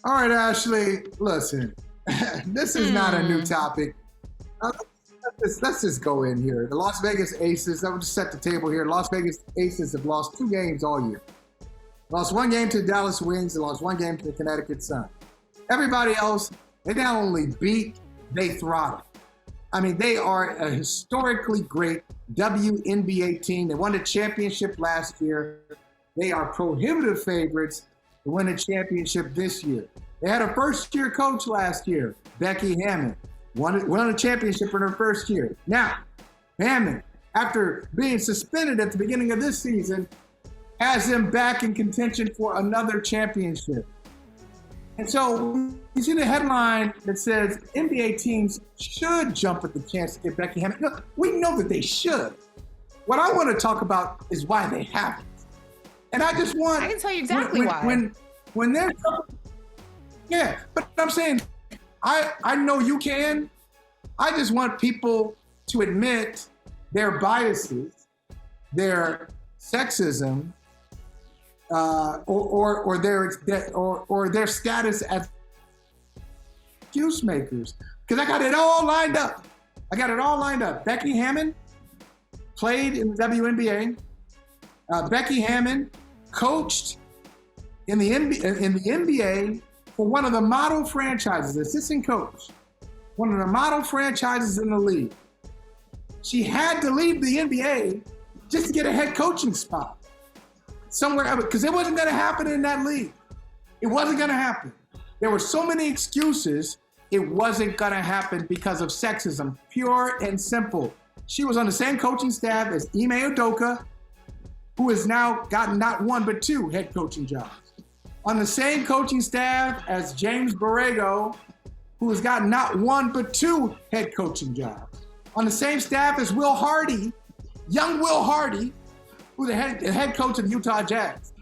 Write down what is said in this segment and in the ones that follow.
All right, Ashley, listen, this is not a new topic. Uh, let's just go in here. The Las Vegas Aces, I would just set the table here. Las Vegas Aces have lost 2 games all year. Lost 1 game to the Dallas Wings and lost 1 game to the Connecticut Sun. Everybody else, they not only beat, they throttle. I mean, they are a historically great WNBA team. They won the championship last year. They are prohibitive favorites to win a championship this year. They had a first-year coach last year, Becky Hammon. Won a championship in her first year. Now, Hammon, after being suspended at the beginning of this season, has them back in contention for another championship. And so you see the headline that says NBA teams should jump at the chance to get Becky Hammon. No, we know that they should. What I want to talk about is why they haven't. And I just want— I can tell you exactly why. When they're— yeah, but I'm saying, I know you can. I just want people to admit their biases, their sexism, or their status as excuse makers. Because I got it all lined up. Becky Hammon played in the WNBA. Becky Hammon coached in the NBA for one of the model franchises, assistant coach, one of the model franchises in the league. She had to leave the NBA just to get a head coaching spot somewhere else, because it wasn't going to happen in that league. It wasn't going to happen. There were so many excuses. It wasn't going to happen because of sexism, pure and simple. She was on the same coaching staff as Ime Udoka, who has now gotten not 1 but 2 head coaching jobs. On the same coaching staff as James Borrego, who has gotten not 1 but 2 head coaching jobs. On the same staff as Will Hardy, young Will Hardy, who's the head coach of the Utah Jazz.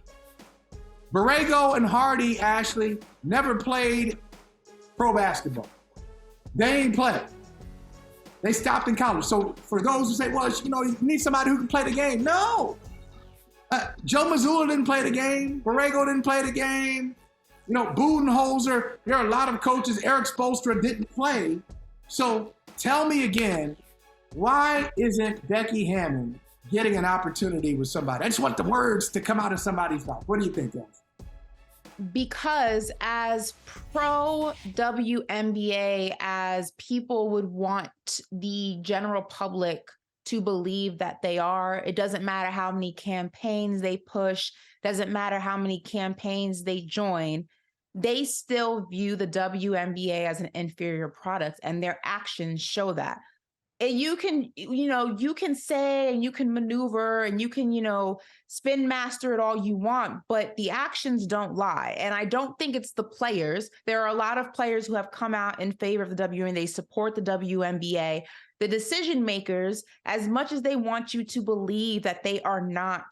Borrego and Hardy, Ashley, never played pro basketball. They ain't played. They stopped in college. So for those who say, well, you need somebody who can play the game. No. Joe Mazzulla didn't play the game. Borrego didn't play the game. Budenholzer, there are a lot of coaches. Eric Spoelstra didn't play. So tell me again, why isn't Becky Hammon getting an opportunity with somebody? I just want the words to come out of somebody's mouth. What do you think, guys? Because as pro WNBA, as people would want the general public to believe that they are, it doesn't matter how many campaigns they push, doesn't matter how many campaigns they join, they still view the WNBA as an inferior product, and their actions show that. And you can say and you can maneuver and you can, spin master it all you want, but the actions don't lie. And I don't think it's the players. There are a lot of players who have come out in favor of the WNBA. They support the WNBA. The decision makers, as much as they want you to believe that they are not,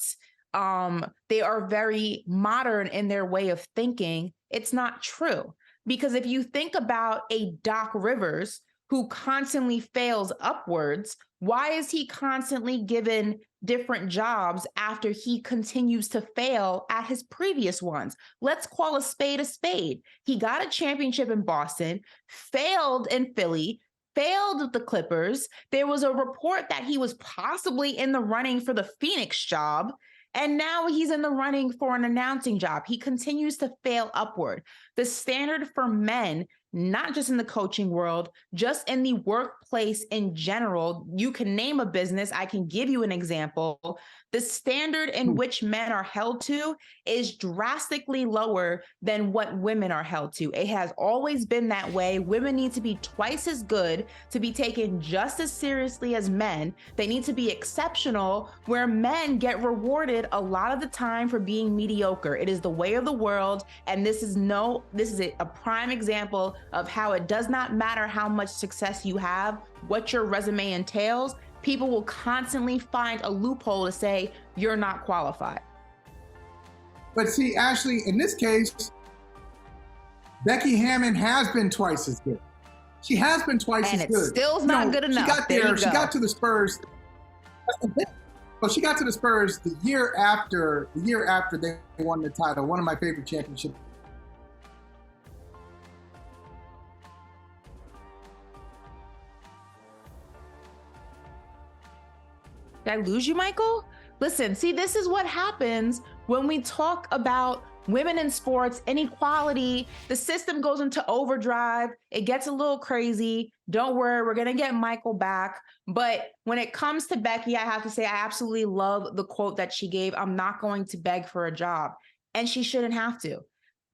they are very modern in their way of thinking, it's not true. Because if you think about a Doc Rivers who constantly fails upwards, why is he constantly given different jobs after he continues to fail at his previous ones? Let's call a spade a spade. He got a championship in Boston, failed in Philly, failed with the Clippers. There was a report that he was possibly in the running for the Phoenix job, and now he's in the running for an announcing job. He continues to fail upward. The standard for men, not just in the coaching world, just in the workplace in general, you can name a business, I can give you an example. The standard in which men are held to is drastically lower than what women are held to. It has always been that way. Women need to be twice as good to be taken just as seriously as men. They need to be exceptional, where men get rewarded a lot of the time for being mediocre. It is the way of the world, and this is a prime example of how it does not matter how much success you have, what your resume entails. People will constantly find a loophole to say you're not qualified. But see, Ashley, in this case, Becky Hammon has been twice as good. She has been twice as good. And it still's not good enough. She got there. She got to the Spurs. Well, she got to the Spurs the year after they won the title. One of my favorite championships. Did I lose you, Michael? Listen, see, this is what happens when we talk about women in sports, inequality. The system goes into overdrive. It gets a little crazy. Don't worry, we're going to get Michael back. But when it comes to Becky, I have to say, I absolutely love the quote that she gave. I'm not going to beg for a job. And she shouldn't have to.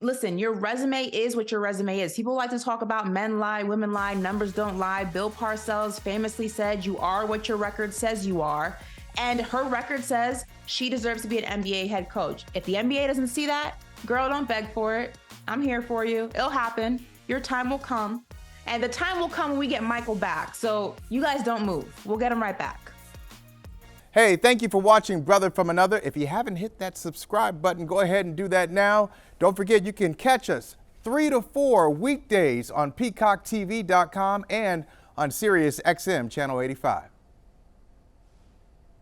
Listen, your resume is what your resume is. People like to talk about men lie, women lie, numbers don't lie. Bill Parcells famously said, you are what your record says you are. And her record says she deserves to be an NBA head coach. If the NBA doesn't see that, girl, don't beg for it. I'm here for you. It'll happen. Your time will come. And the time will come when we get Michael back. So you guys don't move. We'll get him right back. Hey, thank you for watching Brother from Another. If you haven't hit that subscribe button, go ahead and do that now. Don't forget, you can catch us 3 to 4 weekdays on PeacockTV.com and on Sirius XM Channel 85.